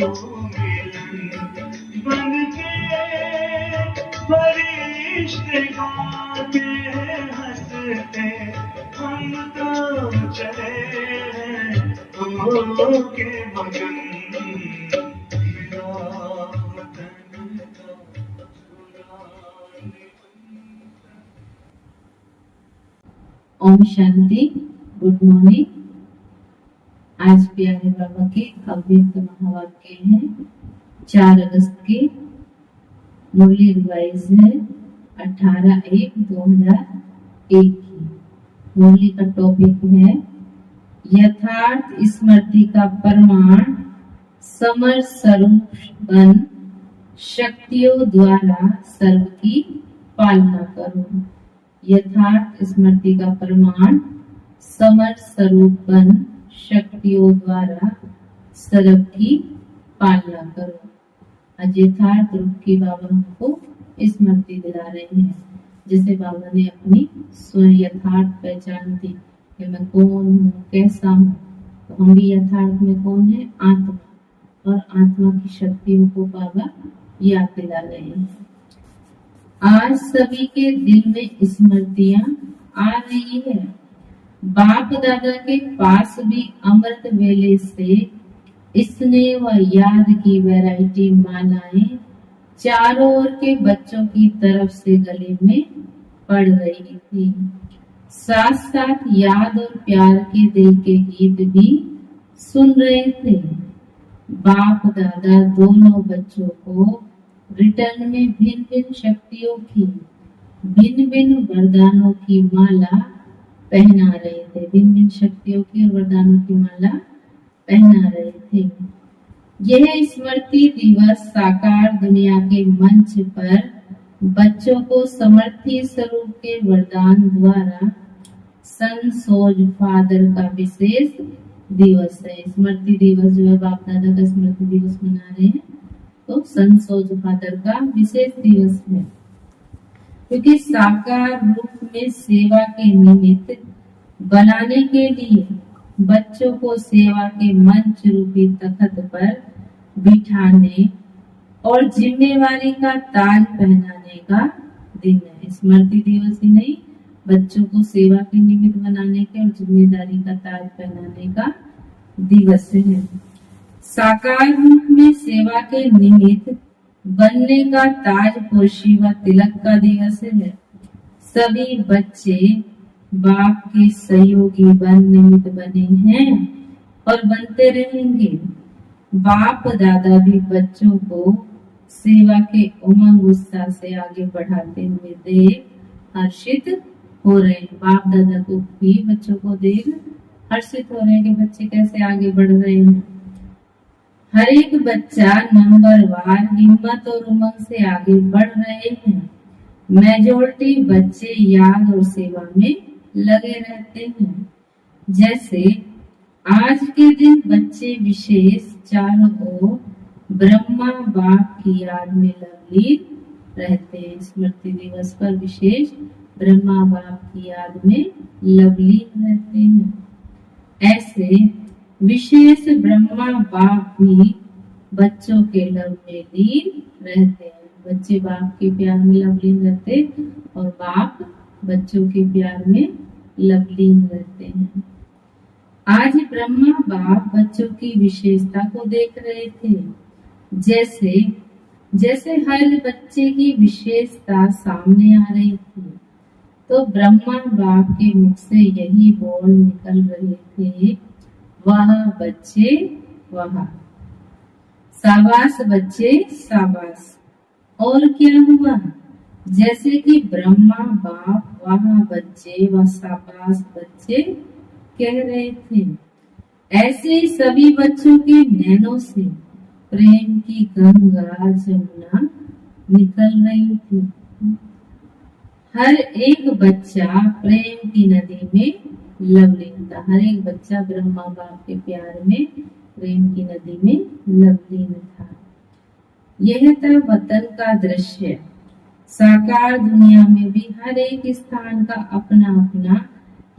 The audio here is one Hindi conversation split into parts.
मिलन बन के फरिश्ते गाते हंसते हम तो चले के मगन ओम शांति। Good morning. आज प्यारे बाबा के अव्यक्त महावाक्य हैं 4 अगस्त के। मुरली रिवाइज है 18/1/2001 की। मुरली का टॉपिक है यथार्थ स्मृति का प्रमाण समर स्वरूप बन शक्तियों द्वारा सर्व की पालना करो। यथार्थ स्मृति का प्रमाण समर स्वरूप बन शक्तियों द्वारा सर्व की पालना करो। आज यथार्थ रूप की बाबा हमको स्मृति दिला रहे हैं। जैसे बाबा ने अपनी स्वयं यथार्थ पहचान दी कि मैं कौन हूँ, कैसा हूँ, तो हम भी यथार्थ में कौन है? आत्मा। और आत्मा की शक्तियों को बाबा याद दिला रहे हैं। आज सभी के दिल में स्मृतियां आ रही है। बाप दादा के पास भी अमृत वेले से स्नेह व याद की वैरायटी मालाएं चारों ओर के बच्चों की तरफ से गले में पड़ रही थी। साथ साथ याद और प्यार के दिल के गीत भी सुन रहे थे। बाप दादा दोनों बच्चों को रिटर्न में भिन्न भिन्न शक्तियों की, भिन्न भिन्न वरदानों की माला पहना रहे थे। भिन्न भिन्न शक्तियों की और वरदानों की माला पहना रहे थे। यह स्मृति दिवस साकार दुनिया के मंच पर बच्चों को समर्थी स्वरूप के वरदान द्वारा सन सोज फादर का विशेष दिवस है। स्मृति दिवस जो है बाप दादा का स्मृति दिवस मना रहे हैं, तो सन सोज फादर का विशेष दिवस है। क्योंकि साकार रूप में सेवा के निमित्त बनाने के लिए बच्चों को सेवा के मंच रूपी तख्त पर बिठाने और जिम्मेवारी का ताज पहनाने का दिन है। स्मृति दिवस ही नहीं, बच्चों को सेवा के निमित्त बनाने के और जिम्मेदारी का ताज पहनाने का दिवस है। साकार रूप में सेवा के निमित्त बनने का ताजपोशी व तिलक का दिवस है। सभी बच्चे बाप के सहयोगी निमित्त बने हैं और बनते रहेंगे। बाप दादा भी बच्चों को सेवा के उमंग उत्साह से आगे बढ़ाते हुए देख हर्षित हो रहे हैं। बाप दादा को भी बच्चों को देख हर्षित हो रहे हैं कि बच्चे कैसे आगे बढ़ रहे हैं। हर एक बच्चा नंबरवार हिम्मत और उमंग से आगे बढ़ रहे हैं। मेजॉरिटी बच्चे याद और सेवा में लगे रहते हैं। जैसे आज के दिन बच्चे विशेष चारों ओर ब्रह्मा बाप की याद में लवलीन रहते हैं। स्मृति दिवस पर विशेष ब्रह्मा बाप की याद में लवलीन रहते हैं। ऐसे विशेष ब्रह्मा बाप भी बच्चों के लव में लीन रहते हैं। बच्चे बाप के प्यार में लवलीन रहते और बाप बच्चों के प्यार में लवलीन रहते हैं। आज ब्रह्मा बाप बच्चों की विशेषता को देख रहे थे। जैसे हर बच्चे की विशेषता सामने आ रही थी, तो ब्रह्मा बाप के मुख से यही बोल निकल रहे थे, वाह बच्चे वाह, शाबाश बच्चे शाबाश। और क्या हुआ? जैसे कि ब्रह्मा बाप वाह बच्चे व शाबाश बच्चे कह रहे थे, ऐसे सभी बच्चों के नैनों से प्रेम की गंगा जमुना निकल रही थी। हर एक बच्चा प्रेम की नदी में लवलीन था। हर एक बच्चा ब्रह्मा बाप के प्यार में प्रेम की नदी में लवलीन था। यह था वतन का दृश्य। साकार दुनिया में भी हर एक स्थान का अपना अपना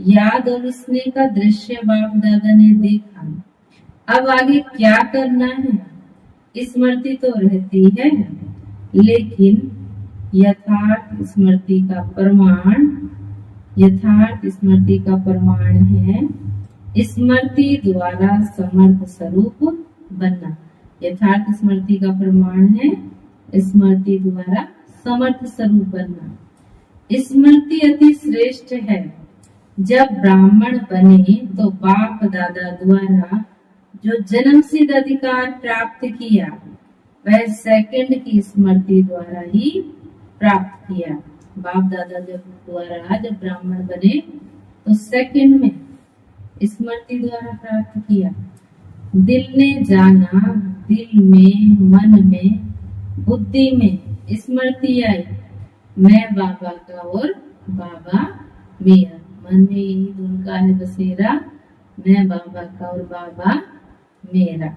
याद और स्नेह का दृश्य बाप दादा ने देखा। अब आगे क्या करना है? स्मृति तो रहती है, लेकिन यथार्थ स्मृति का प्रमाण है स्मृति द्वारा समर्थ स्वरूप बनना। यथार्थ स्मृति का प्रमाण है स्मृति द्वारा समर्थ स्वरूप बनना। स्मृति अति श्रेष्ठ है। जब ब्राह्मण बने तो बाप दादा द्वारा जो जन्मसिद्ध अधिकार प्राप्त किया वह सेकंड की स्मृति द्वारा ही प्राप्त किया। बाप दादा जब ब्राह्मण बने तो सेकंड में स्मृति द्वारा प्राप्त किया। दिल ने जाना, दिल में, मन में, बुद्धि में स्मृति आई, मैं बाबा का और बाबा मेरा। मन में यही धुन का है बसेरा, मैं बाबा का और बाबा मेरा।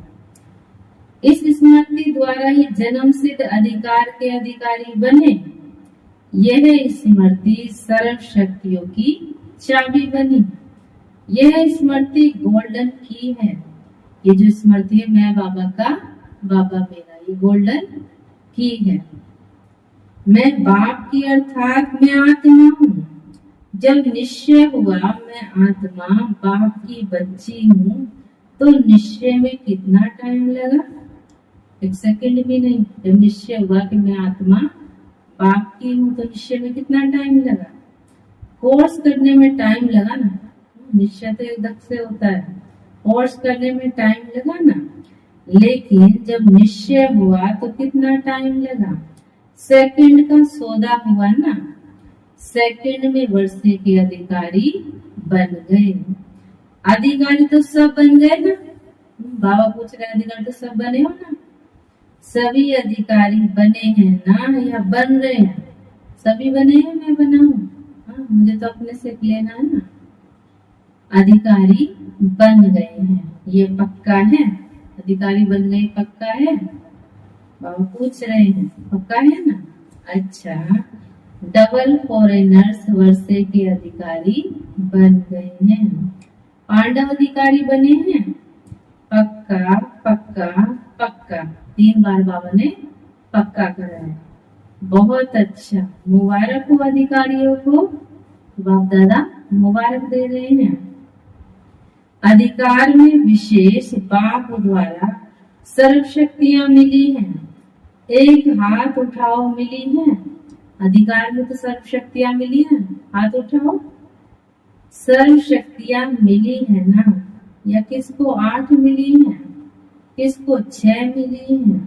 इस स्मृति द्वारा ही जन्म सिद्ध अधिकार के अधिकारी बने। यह स्मृति सर्व शक्तियों की चाबी बनी। यह स्मृति गोल्डन की है। ये जो स्मृति है मैं बाबा का बाबा मेरा, ये गोल्डन की है। मैं बाप की अर्थात मैं आत्मा हूँ। जब निश्चय हुआ मैं आत्मा बाप की बच्ची हूँ तो निश्चय में कितना टाइम लगा? एक सेकंड भी नहीं। जब निश्चय हुआ कि मैं आत्मा बाप की हूँ तो निश्चय में कितना टाइम लगा? कोर्स करने में टाइम लगा ना। निश्चय तो एकदम से होता है, कोर्स करने में टाइम लगा ना। लेकिन जब निश्चय हुआ तो कितना टाइम लगा? सेकंड का सौदा हुआ ना। सेकंड में वर्षे के अधिकारी बन गए। अधिकारी तो सब बन गए ना। बाबा पूछ रहे अधिकारी तो सब बने हो ना? सभी अधिकारी बने हैं ना या बन रहे हैं? सभी बने हैं, मैं बना हूँ। हाँ, मुझे तो अपने से लेना है ना। अधिकारी बन गए हैं, ये पक्का है। अधिकारी बन गए पक्का है? बाबा पूछ रहे हैं पक्का है ना? अच्छा, डबल फॉरेनर्स वर्षे के अधिकारी बन गए हैं। पांडव अधिकारी बने हैं? पक्का पक्का पक्का। 3 बार बाबा ने पक्का कराया। बहुत अच्छा, मुबारक हो अधिकारियों को। बाप दादा मुबारक दे रहे हैं। अधिकार में विशेष बाप द्वारा सर्व शक्तियां मिली हैं। एक हाथ उठाओ मिली है। अधिकार में तो सर्व शक्तियां मिली हैं, हाथ उठाओ। सर्व शक्तियां मिली है ना? या किसको 8 मिली है, किसको 6 मिली है?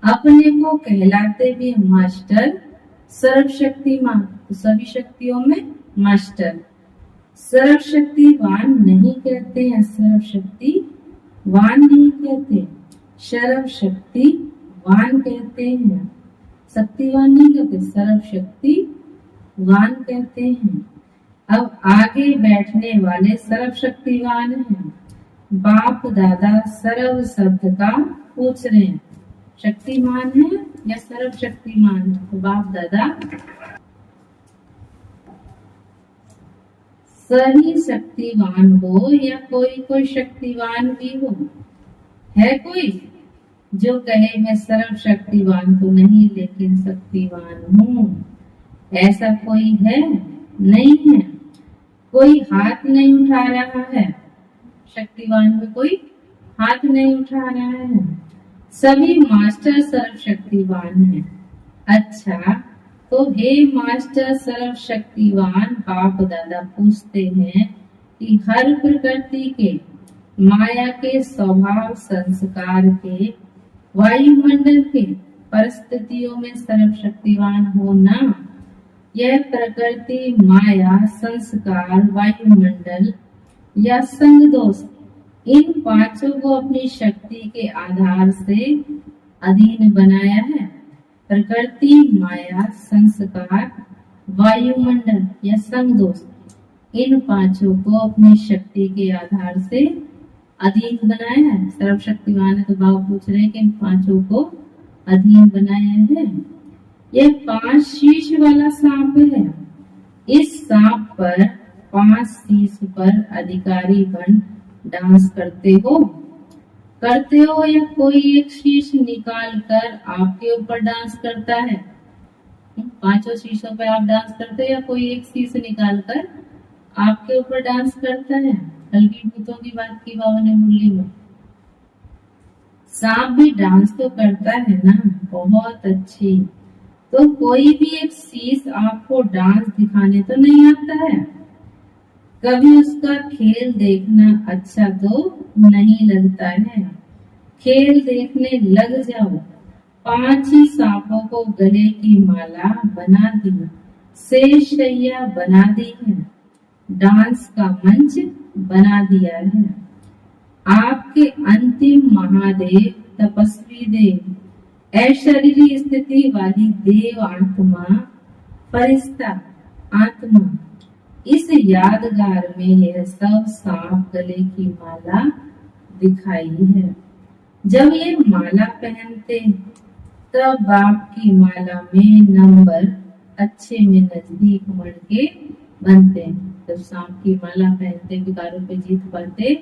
अपने को कहलाते भी मास्टर सर्वशक्तिमान, तो सभी शक्तियों में मास्टर। सर्वशक्तिवान नहीं कहते हैं, सर्वशक्तिवान नहीं कहते, सर्वशक्तिवान कहते हैं। शक्तिवान नहीं कहते, सर्वशक्तिवान कहते हैं। अब आगे बैठने वाले सर्वशक्तिवान हैं। बाप दादा सर्व शब्द का पूछ रहे हैं, शक्तिमान है या सर्वशक्तिमान है? तो बाप दादा सही शक्तिवान हो या कोई शक्तिवान भी हो? है कोई जो कहे मैं सर्वशक्तिवान तो नहीं लेकिन शक्तिवान हूँ? ऐसा कोई है? नहीं है। कोई हाथ नहीं उठा रहा है। शक्तिवान में कोई हाथ नहीं उठा रहा है। सभी मास्टर सर्वशक्तिवान हैं। अच्छा, तो हे मास्टर सर्वशक्तिवान, बाप दादा पूछते हैं कि हर प्रकृति के, माया के, स्वभाव संस्कार के, वायुमंडल के परिस्थितियों में सर्वशक्तिवान होना। यह प्रकृति, माया, संस्कार, वायुमंडल या संग दोष, इन 5 को अपनी शक्ति के आधार से अधीन बनाया है। प्रकृति, माया, संस्कार, वायुमंडल या संग दोष, इन 5 को अपनी शक्ति के आधार से अधीन बनाया है। सर्वशक्तिवान है तो बाबा पूछ रहे हैं कि इन 5 को अधीन बनाया है। यह 5 शीश वाला सांप है। इस सांप पर 5 शीश पर अधिकारी बन डांस करते हो। करते हो या कोई एक शीश निकाल कर आपके ऊपर डांस करता है? पांचों शीशों पे आप डांस करते हो या कोई एक शीश निकाल कर आपके ऊपर डांस करता है? हल्की भूतों की बात की बाबा ने मुरली में। सांप भी डांस तो करता है ना, बहुत अच्छी। तो कोई भी एक शीश आपको डांस दिखाने तो नहीं आता है। कभी उसका खेल देखना अच्छा तो नहीं लगता है। खेल देखने लग जाओ। 5 ही सांपों को गले की माला बना दी, शेषैया बना दी है, डांस का मंच बना दिया है। आपके अंतिम महादेव तपस्वी देव, अशरीरी स्थिति वाली देव आत्मा, फरिश्ता आत्मा, इस यादगार में यह सब सांप गले की माला दिखाई है। जब ये माला पहनते तब आपकी माला में नंबर अच्छे में नजदीक मणके बनते। जब सांप की माला पहनते, विकारों पे जीत पाते,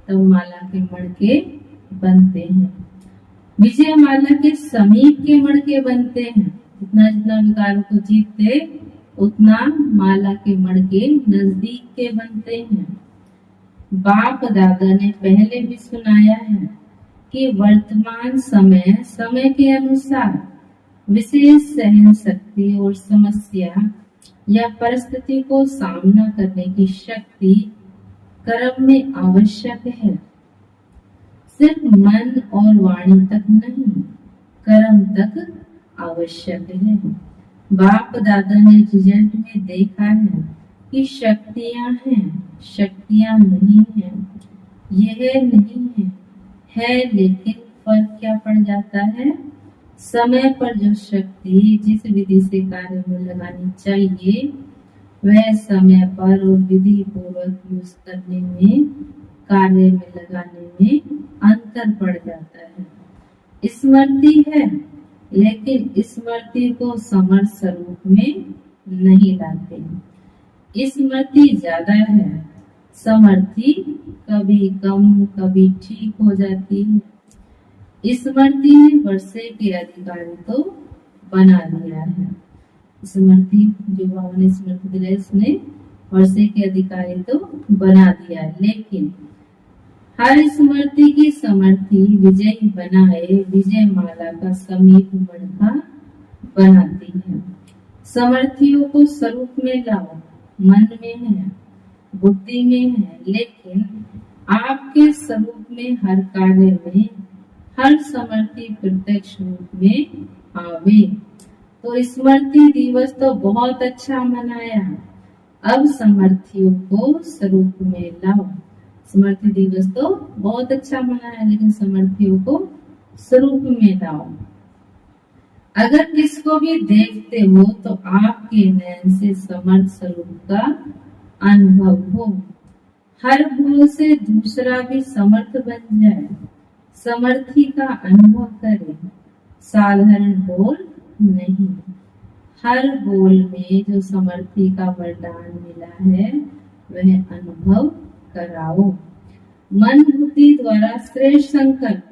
तब माला के मणके बनते हैं। विजय माला के समीप के मणके बनते हैं। जितना जितना विकारों को जीतते उतना माला के मणके नजदीक के बनते हैं। बाप दादा ने पहले भी सुनाया है कि वर्तमान समय के अनुसार विशेष सहन शक्ति और समस्या या परिस्थिति को सामना करने की शक्ति कर्म में आवश्यक है। सिर्फ मन और वाणी तक नहीं, कर्म तक आवश्यक है। बाप दादा ने रिजल्ट में देखा है कि शक्तियां हैं, शक्तियां नहीं है, यह नहीं है लेकिन फर्क क्या पड़ जाता है? समय पर जो शक्ति जिस विधि से कार्य में लगानी चाहिए वह समय पर और विधि पूर्वक यूज करने में, कार्य में लगाने में अंतर पड़ जाता है। स्मृति है लेकिन स्मृति को समर्थ स्वरूप में नहीं लाते। स्मृति ज्यादा है, समर्थी कभी कम कभी ठीक हो जाती है। स्मृति ने वर्षे के अधिकारी तो बना दिया है। स्मृति जो बाबा ने स्मृति दिलाई उसने वर्षे के अधिकारी तो बना दिया, लेकिन हर स्मृति की समर्थी विजयी बनाए विजय माला का समीप मणका बनाती है। समर्थियों को स्वरूप में लाओ, मन में है, बुद्धि में है, लेकिन आपके स्वरूप में हर कार्य में हर समर्थी प्रत्यक्ष रूप में आवे। तो स्मृति दिवस तो बहुत अच्छा मनाया, अब समर्थियों को स्वरूप में लाओ। समर्थी दिवस तो बहुत अच्छा मनाया लेकिन समर्थियों को स्वरूप में लाओ। अगर किसको भी देखते हो तो आपके नयन से समर्थ स्वरूप का अनुभव हो। हर भूल से दूसरा भी समर्थ बन जाए, समर्थी का अनुभव करे, साधारण बोल नहीं। हर बोल में जो समर्थी का वरदान मिला है वह अनुभव कराओ। मन बुद्धि द्वारा श्रेष्ठ संकल्प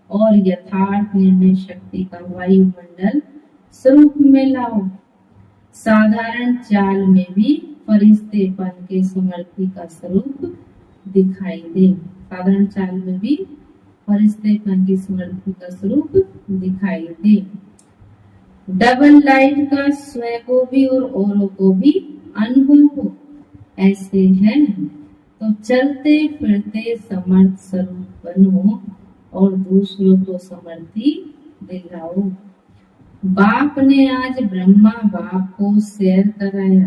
और यथार्थ निर्णय शक्ति का वायुमंडल स्वरूप में लाओ। साधारण चाल में भी फरिश्तेपन के समर्थी का स्वरूप दिखाई दे। साधारण चाल में भी फरिश्तेपन की समर्थी का स्वरूप दिखाई दे। डबल लाइट का स्वयं को भी और औरों को भी अनुभव हो। ऐसे है तो चलते फिरते समर्थ स्वरूप बनो और दूसरों को समर्थी दिलाओ। बाप ने आज ब्रह्मा बाप को सैर कराया।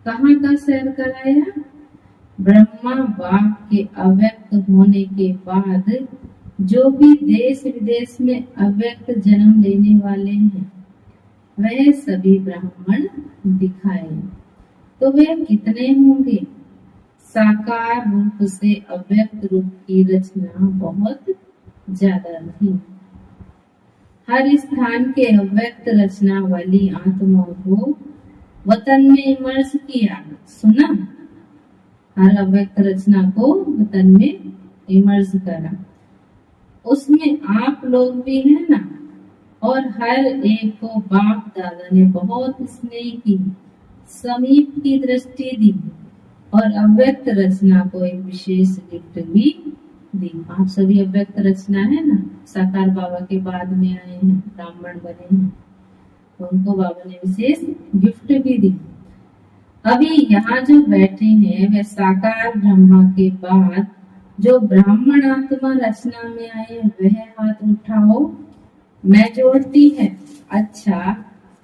कहाँ का सैर कराया? ब्रह्मा बाप के अव्यक्त होने के बाद जो भी देश विदेश में अव्यक्त जन्म लेने वाले हैं वह सभी ब्राह्मण दिखाए। तो वे कितने होंगे? साकार रूप से अव्यक्त रूप की रचना बहुत ज्यादा थी। हर स्थान के अव्यक्त रचना वाली आत्माओं को वतन में इमर्स किया। सुना? हर अव्यक्त रचना को वतन में इमर्स करा। उसमें आप लोग भी हैं ना। और हर एक को बाप दादा ने बहुत स्नेह की, समीप की दृष्टि दी और अव्यक्त रचना को एक विशेष गिफ्ट भी दी। आप सभी अव्यक्त रचना है ना, साकार बाबा के बाद में आए हैं, ब्राह्मण बने हैं, तो उनको बाबा ने विशेष गिफ्ट भी दी। अभी यहाँ जो बैठे हैं वे साकार ब्रह्मा के बाद जो ब्राह्मण आत्मा रचना में आए वह हाथ उठाओ। मेजोरिटी है, अच्छा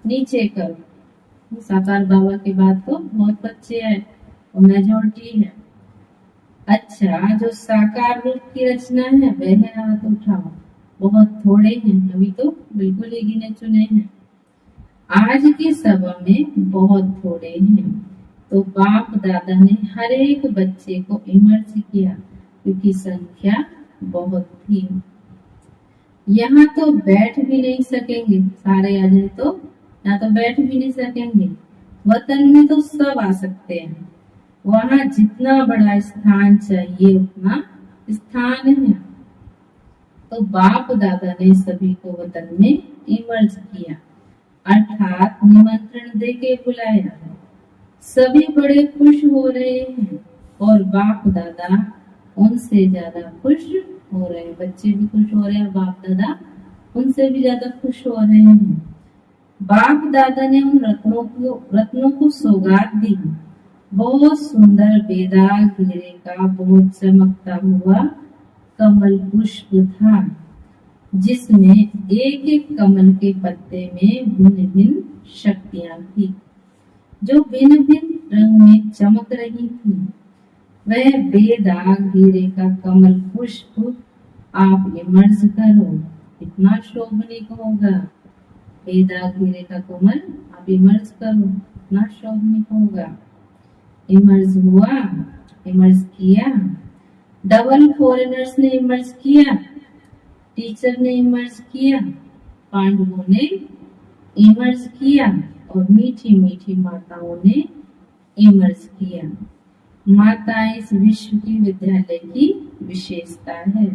नीचे करो। साकार बाबा के बाद तो बहुत बच्चे हैं और मेजोरिटी है। अच्छा, जो साकार रूप की रचना है वह हाथ उठाओ। बहुत थोड़े हैं, अभी तो बिल्कुल ही गिने चुने हैं। आज की सभा में बहुत थोड़े हैं, तो बाप दादा ने हर एक बच्चे को इमर्ज किया क्योंकि संख्या बहुत थी। यहाँ तो बैठ भी नहीं सकेंगे, सारे आ जाए तो यहाँ तो बैठ भी नहीं सकेंगे। वतन में तो सब आ सकते हैं, वहाँ जितना बड़ा स्थान चाहिए उतना स्थान है। तो बाप दादा ने सभी को वतन में इमर्ज किया, अर्थात निमंत्रण देके बुलाया। सभी बड़े खुश हो रहे हैं और बाप दादा उनसे ज्यादा खुश हो रहे हैं। बच्चे भी खुश हो रहे हैं, बाप दादा उनसे भी ज्यादा खुश हो रहे हैं। बाप दादा ने उन रत्नों को सौगात दी। बहुत सुंदर बेदाग हीरे का बहुत चमकता हुआ कमल पुष्प था, जिसमें एक एक कमल के पत्ते में भिन्न भिन्न शक्तियां थी, जो भिन्न भिन्न रंग में चमक रही थी। वह बेदाग हीरे का कमल पुष्प आप इमर्ज करो, कितना शोभनीय होगा। बेदाग हीरे का कमल आप इमर्ज करो, कितना शोभनीय होगा। इमर्ज हुआ, इमर्ज किया। डबल फॉरेनर्स ने इमर्ज किया, टीचर ने इमर्ज किया, पांडवों ने इमर्ज किया और मीठी मीठी माताओं ने इमर्ज किया। माताएं इस विश्व की विद्यालय की विशेषता है।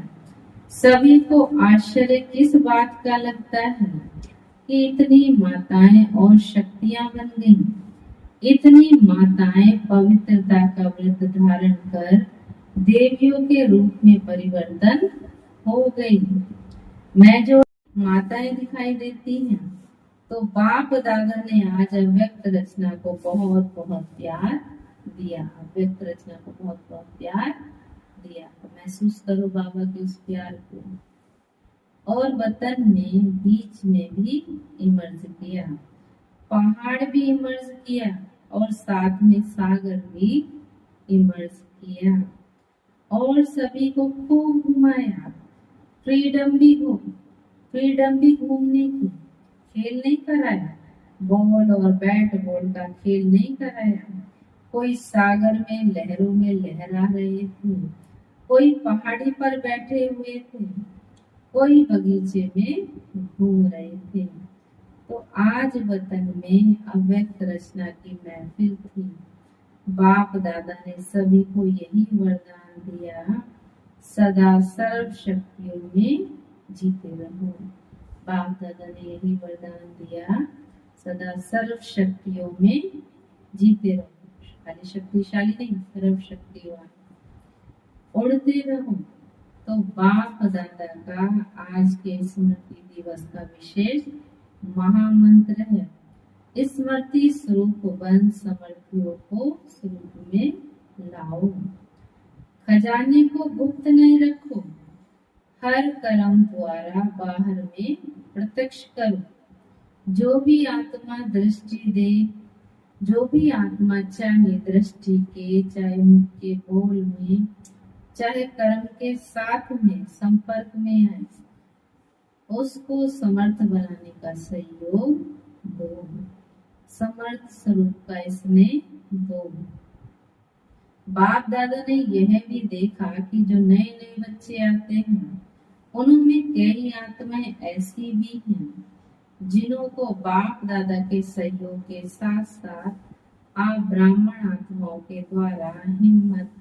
सभी को आश्चर्य किस बात का लगता है कि इतनी माताएं और शक्तियां बन गईं। इतनी माताएं पवित्रता का व्रत धारण कर देवियों के रूप में परिवर्तन हो गई। मैं जो माताएं दिखाई देती हैं, तो बाप दादा ने आज अव्यक्त रचना को बहुत बहुत प्यार दिया। अव्यक्त रचना को बहुत बहुत प्यार दिया, तो महसूस करो बाबा के उस प्यार को। और वतन में बीच में भी इमर्ज किया, पहाड़ भी इमर्ज किया और साथ में सागर भी इमर्ज किया और सभी को खूब घुमाया। फ्रीडम भी घूमने की, खेल नहीं कराया। बॉल और बैट बॉल का खेल नहीं कराया। कोई सागर में लहरों में लहरा रहे थे, कोई पहाड़ी पर बैठे हुए थे, कोई बगीचे में घूम रहे थे। तो आज वतन में अव्यक्त रचना की महफिल थी। बाप दादा ने सभी को यही वरदान दिया, सदा सर्व शक्तियों में जीते रहो। बाप दादा ने यही वरदान दिया, सदा सर्व शक्तियों में जीते रहो। खाली शक्तिशाली नहीं, सर्व शक्तिवान, उड़ते रहो। तो बाप दादा का आज के स्मृति दिवस का विशेष महामंत्र है, स्मृति स्वरूप बन समर्थियों को स्वरूप में लाओ। खजाने को गुप्त नहीं रखो, हर कर्म द्वारा बाहर में प्रत्यक्ष करो। जो भी आत्मा दृष्टि दे, जो भी आत्मा चाहे दृष्टि के, चाहे मुख के बोल में, चाहे कर्म के साथ में संपर्क में आए, उसको समर्थ बनाने का सहयोग दो, समर्थ स्वरूप का स्नेह दो। बाप दादा ने यह भी देखा कि जो नए नए बच्चे आते हैं, उनमें कई आत्माएं ऐसी भी हैं जिन्हों को बाप दादा के सहयोग के साथ साथ आप ब्राह्मण आत्माओं के द्वारा हिम्मत,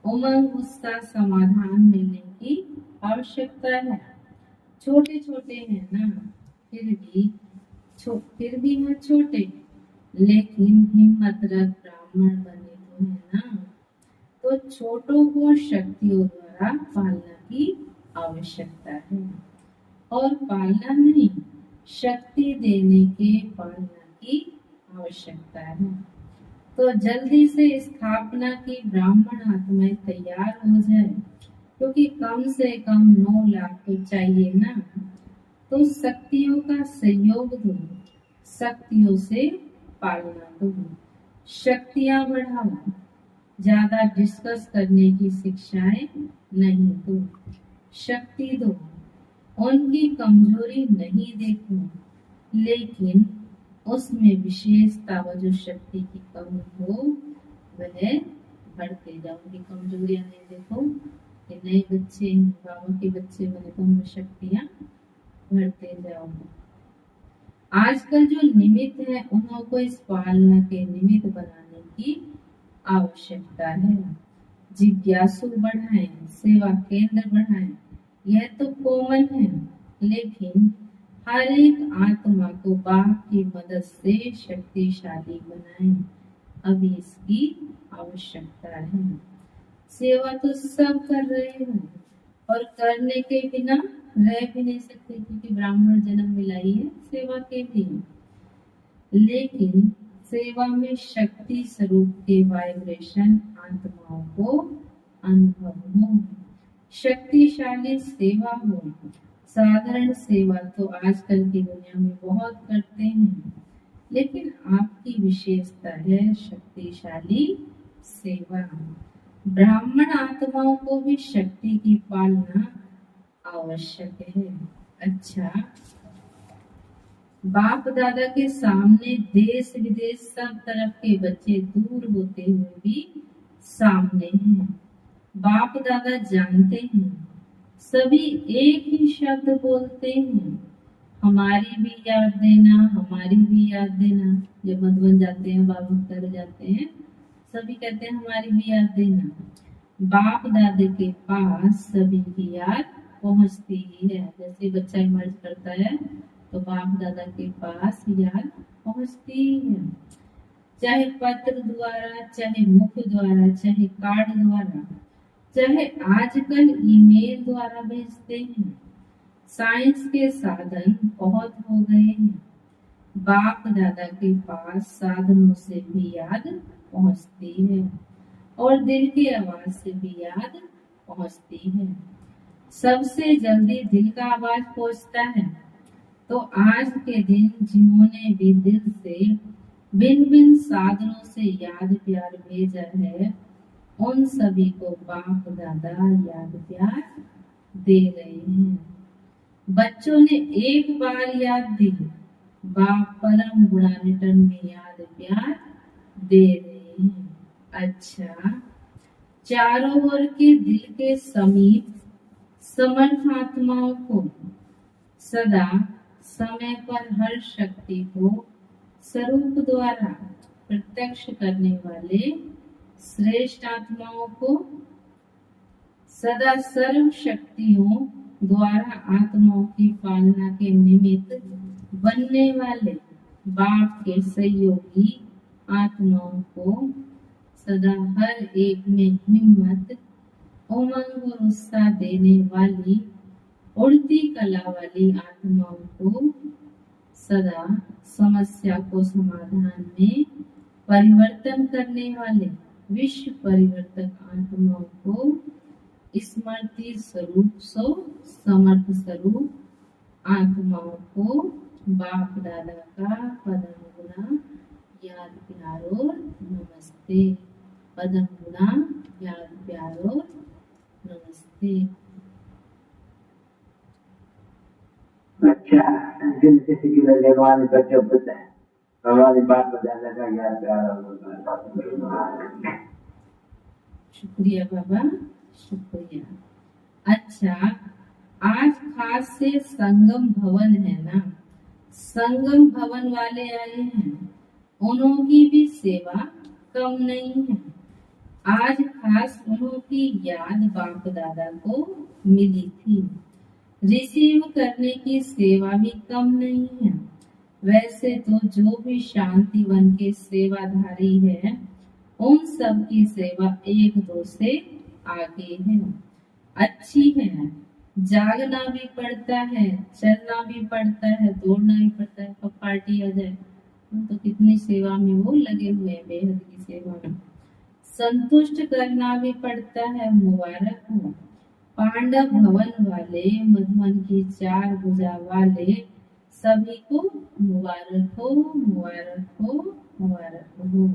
उमंग, उत्साह, समाधान मिलने की आवश्यकता है। छोटे छोटे हैं ना, फिर भी हैं छोटे, लेकिन हिम्मत रख ब्राह्मण बने तो है ना। तो छोटों को शक्तियों द्वारा पालना की आवश्यकता है, और पालना नहीं, शक्ति देने के पालना की आवश्यकता है। तो जल्दी से स्थापना की ब्राह्मण आत्माएं तैयार हो जाए, क्योंकि कम से कम 9 लाख तो चाहिए ना। तो शक्तियों का सहयोग दो, शक्तियों से पालना दो, शक्तियां बढ़ाओ, ज्यादा डिस्कस करने की शिक्षाएं नहीं दो, शक्ति दो, उनकी कमजोरी नहीं देखो, लेकिन उसमें विशेषता व जो शक्ति की कमी हो वह बढ़ते जाओ। उनकी कमजोरियां नहीं देखो, ये नए बच्चे बाबा के बच्चे बने तो उनमें शक्तियां बढ़ते जाओ। आजकल जो निमित्त है उनको इस पालना के निमित्त बनाने की आवश्यकता है। जिज्ञासु बढ़ाएं, सेवा केंद्र बढ़ाएं, यह तो कॉमन है, लेकिन हर एक आत्मा को बाप की मदद से शक्तिशाली बनाएं, अभी इसकी आवश्यकता है। सेवा तो सब कर रहे हैं, और करने के बिना रह भी नहीं सकते, क्योंकि ब्राह्मण जन्म मिला ही है सेवा के लिए। लेकिन सेवा में शक्ति स्वरूप के वाइब्रेशन आत्माओं को अनुभव हो, शक्तिशाली सेवा हो। साधारण सेवा तो आजकल की दुनिया में बहुत करते हैं, लेकिन आपकी विशेषता है शक्तिशाली सेवा। ब्राह्मण आत्माओं को भी शक्ति की पालना आवश्यक है। अच्छा, बाप दादा के सामने देश विदेश सब तरफ के बच्चे दूर होते हुए भी सामने हैं। बाप दादा जानते हैं, सभी एक ही शब्द बोलते हैं, हमारी भी याद देना, हमारी भी याद देना। जब मधुबन जाते हैं, बाबा कर जाते हैं, सभी कहते हैं हमारी भी याद देना। बाप दादा के पास सभी की याद पहुंचती ही है। जैसे बच्चा इमर्ज करता है तो बाप दादा के पास याद पहुंचती ही है, चाहे पत्र द्वारा, चाहे मुख द्वारा, चाहे कार्ड द्वारा, चाहे आजकल ईमेल द्वारा भेजते हैं। साइंस के साधन बहुत हो गए हैं, बाप दादा के पास साधनों से भी याद पहुंचती है, और दिल की आवाज से भी याद पहुंचती है। सबसे जल्दी दिल का आवाज पहुंचता है। तो आज के दिन जिन्होंने भी दिल से भिन्न भिन्न साधनों से याद प्यार भेजा है, उन सभी को बाप दादा याद प्यार दे रहे हैं। बच्चों ने एक बार याद दी, बाप परम गुणान्वितन में याद प्यार दे रहे हैं। अच्छा, चारों ओर के दिल के समीप समर्थ आत्माओं को सदा समय पर हर शक्ति को स्वरूप द्वारा प्रत्यक्ष करने वाले श्रेष्ठ आत्माओं को सदा सर्व शक्तियों द्वारा आत्माओं की पालना के निमित्त बनने वाले बाप के सहयोगी आत्माओं को सदा हर एक में हिम्मत, उमंग और उत्साह देने वाली उड़ती कला वाली आत्माओं को सदा समस्या को समाधान में परिवर्तन करने वाले विश्व परिवर्तक आत्माओं को स्मृति स्वरूप सो समर्थ स्वरूप आत्माओं को बाप दादा का पदम गुना याद प्यार और नमस्ते। पदम गुना याद प्यार और नमस्ते। अच्छा, जिनसे सिक्योर भगवान बच्चों पुत्र है, भगवान बाप दादा का याद प्यार। शुक्रिया बाबा, शुक्रिया। अच्छा, आज खास से संगम भवन है ना, संगम भवन वाले आए हैं, उन्होंने भी सेवा कम नहीं है। आज खास उन्होंने याद बाप दादा को मिली थी। रिसीव करने की सेवा भी कम नहीं है। वैसे तो जो भी शांति वन के सेवाधारी है, उन सब की सेवा एक दो से आगे है, अच्छी है। जागना भी पड़ता है, चलना भी पड़ता है, दौड़ना भी पड़ता है। कब पार्टी आ जाए तो कितनी सेवा में वो लगे हुए हैं, बेहद की सेवा में। संतुष्ट करना भी पड़ता है, मुबारक हो। पांडव भवन वाले, मधुवन की 4 भुजा वाले सभी को मुबारक हो, मुबारक हो, मुबारक हो।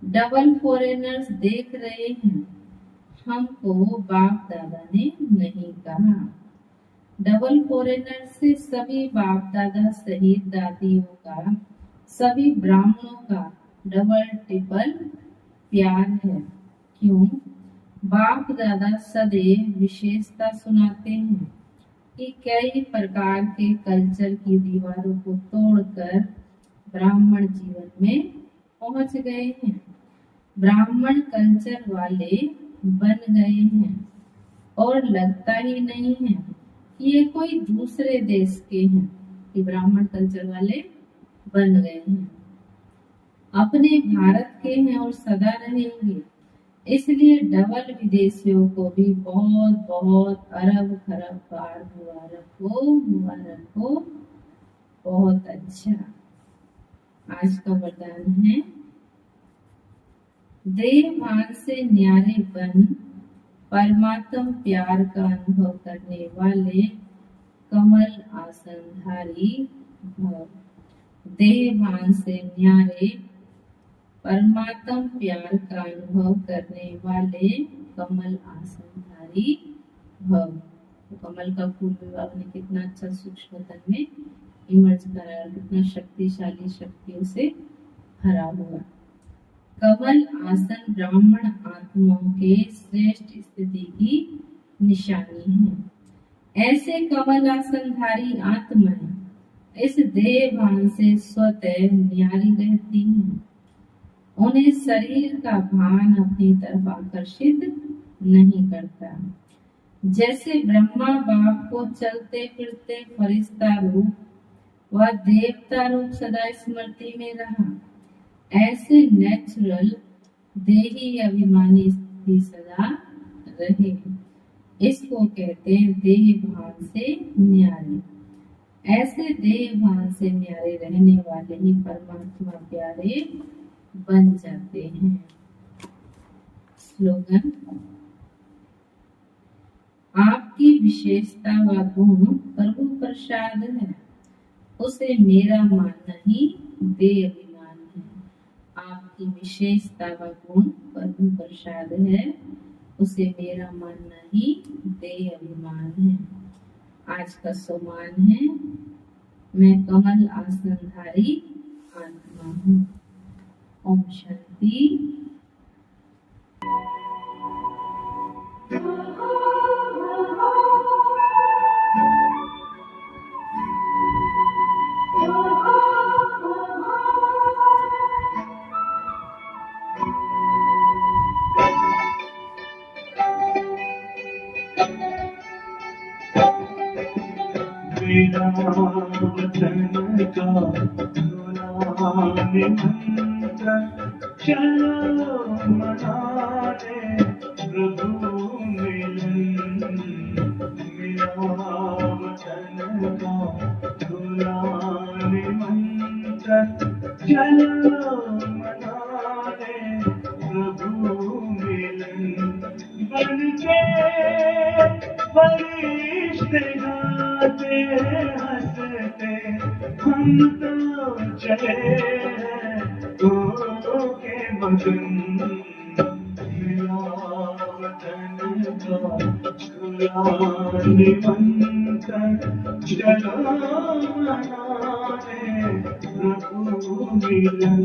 डबल फॉरेनर्स देख रहे हैं, हमको बाप दादा ने नहीं कहा। डबल फॉरेनर से सभी बाप दादा सहित दादियों का, सभी ब्राह्मणों का डबल ट्रिपल प्यार है। क्यों? बाप दादा सदैव विशेषता सुनाते हैं कि कई प्रकार के कल्चर की दीवारों को तोड़कर ब्राह्मण जीवन में पहुंच गए हैं, ब्राह्मण कल्चर वाले बन गए हैं, और लगता ही नहीं है कि ये कोई दूसरे देश के हैं कि ब्राह्मण कल्चर वाले बन गए हैं। अपने भारत के हैं और सदा रहेंगे। इसलिए डबल विदेशियों को भी बहुत बहुत अरब खरब बार मुबारक हो, मुबारक हो। बहुत अच्छा। आज का वरदान है, देह भान से न्यारे बन परमात्म प्यार का अनुभव करने वाले कमल आसनधारी भव। देह भान से न्यारे परमात्म प्यार का अनुभव करने वाले कमल आसनधारी भव। तो कमल का फूल विभाग ने कितना अच्छा सूक्ष्म तन में इमर्ज करा, कितना शक्तिशाली शक्तियों से भरा हुआ। कमल आसन ब्राह्मण आत्माओं के श्रेष्ठ स्थिति की निशानी है। ऐसे कमल आसनधारी आत्माएं इस देह भान से स्वतः न्यारी रहती हैं। उन्हें शरीर का भान अपनी तरफ आकर्षित नहीं करता। जैसे ब्रह्मा बाप को चलते फिरते फरिश्ता रूप व देवता रूप सदा स्मृति में रहा, ऐसे नेचुरल देही अभिमानी स्थिति सदा रहे। इसको कहते हैं देह भान से न्यारे। ऐसे देह भान से न्यारे रहने वाले ही परमात्मा प्यारे बन जाते हैं। स्लोगन, आपकी विशेषता व गुण प्रभु प्रसाद है, उसे मेरा मानना ही देह अभिमान है। आपकी विशेषता व गुण प्रभु प्रसाद है, उसे मेरा मानना ही देह अभिमान है। आज का सम्मान है, मैं कमल आसनधारी आत्मा हूँ। ओम शांति। मेरा वतन का गुलाम मंत्र, चलो मनाने प्रभु मिलन। मेरा वतन का गुलाम मंत्र, चलो मनाने प्रभु मिलन। बन के फरिश्ते गाते हंसते हम तो चले तो के मगन। मेरा वतन का गुलामी मंत्र, चलो मनाने प्रभु मिलन।